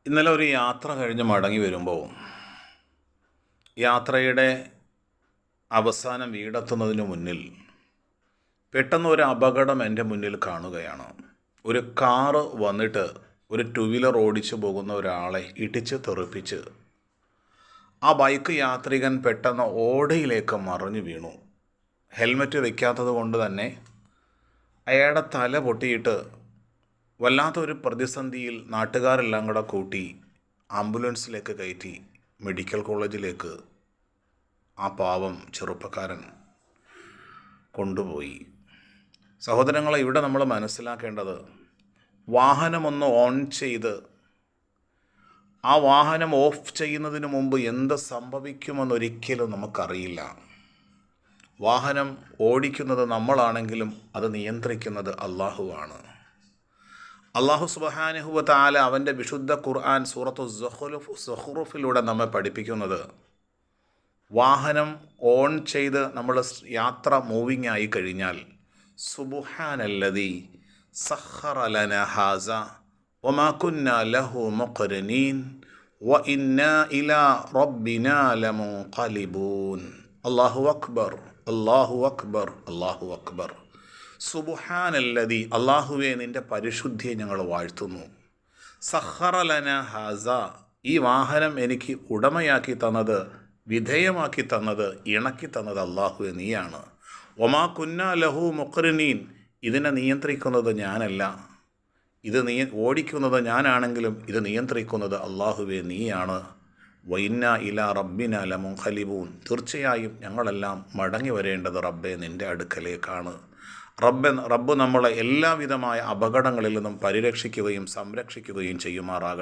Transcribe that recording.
ഇന്നലെ ഒരു യാത്ര കഴിഞ്ഞ് മടങ്ങി വരുമ്പോൾ യാത്രയുടെ അവസാനം വീടെത്തുന്നതിന് മുന്നിൽ പെട്ടെന്ന് ഒരു അപകടം എൻ്റെ മുന്നിൽ കാണുകയാണ്. ഒരു കാറ് വന്നിട്ട് ഒരു ടു വീലർ ഓടിച്ചു പോകുന്ന ഒരാളെ ഇടിച്ച് തെറിപ്പിച്ച് ആ ബൈക്ക് യാത്രികൻ പെട്ടെന്ന് ഓടയിലേക്ക് മറിഞ്ഞു വീണു. ഹെൽമറ്റ് വയ്ക്കാത്തത് കൊണ്ട് തന്നെ അയാളുടെ തല പൊട്ടിയിട്ട് വല്ലാത്തൊരു പ്രതിസന്ധിയിൽ നാട്ടുകാരെല്ലാം കൂടെ കൂട്ടി ആംബുലൻസിലേക്ക് കയറ്റി മെഡിക്കൽ കോളേജിലേക്ക് ആ പാവം ചെറുപ്പക്കാരൻ കൊണ്ടുപോയി. സഹോദരങ്ങളെ, ഇവിടെ നമ്മൾ മനസ്സിലാക്കേണ്ടത്, വാഹനമൊന്ന് ഓൺ ചെയ്ത് ആ വാഹനം ഓഫ് ചെയ്യുന്നതിന് മുമ്പ് എന്ത് സംഭവിക്കുമെന്നൊരിക്കലും നമുക്കറിയില്ല. വാഹനം ഓടിക്കുന്നത് നമ്മളാണെങ്കിലും അത് നിയന്ത്രിക്കുന്നത് അള്ളാഹുവാണ്. അള്ളാഹു സുബ്ഹാനഹു വ തആല അവൻ്റെ വിശുദ്ധ ഖുർആൻ സൂറത്തു സുഖ്റുഫിലൂടെ നമ്മെ പഠിപ്പിക്കുന്നത്, വാഹനം ഓൺ ചെയ്ത് നമ്മൾ യാത്ര മൂവിങ് ആയി കഴിഞ്ഞാൽ സുബ്ഹാനല്ലദീ സഖറ ലനാ ഹാസ വമാ കുന്നാ ലഹു മുഖ്രിനീൻ വ ഇന്നാ ഇലാ റബ്ബിനാ ലമുൻഖലിബൂൻ. അല്ലാഹു അക്ബർ, അല്ലാഹു അക്ബർ, അല്ലാഹു അക്ബർ. സുബ്ഹാനല്ലദീ, അല്ലാഹുവേ നിൻ്റെ പരിശുദ്ധിയെ ഞങ്ങൾ വാഴ്ത്തുന്നു. സഖറ ലനാ ഹാസ, ഈ വാഹനം എനിക്ക് ഉടമയാക്കി തന്നത്, വിധേയമാക്കി തന്നത്, ഇണക്കി തന്നത് അല്ലാഹുവേ നീയാണ്. വമാ കുന്നാ ലഹു മുഖ്രിനീൻ, ഇതിനെ നിയന്ത്രിക്കുന്നത് ഞാനല്ല, ഇത് ഓടിക്കുന്നത് ഞാനാണെങ്കിലും ഇത് നിയന്ത്രിക്കുന്നത് അല്ലാഹുവേ നീയാണ്. വഇന്നാ ഇലാ റബ്ബിനാ ലമുൻഖലിബൂൻ, തീർച്ചയായും ഞങ്ങളെല്ലാം മടങ്ങി വരേണ്ടത് റബ്ബേ നിൻ്റെ അടുക്കലേക്കാണ്. റബ്ബ് നമ്മളെ എല്ലാവിധമായ അപകടങ്ങളിൽ നിന്നും പരിരക്ഷിക്കുകയും സംരക്ഷിക്കുകയും ചെയ്യുമാറാകട്ടെ.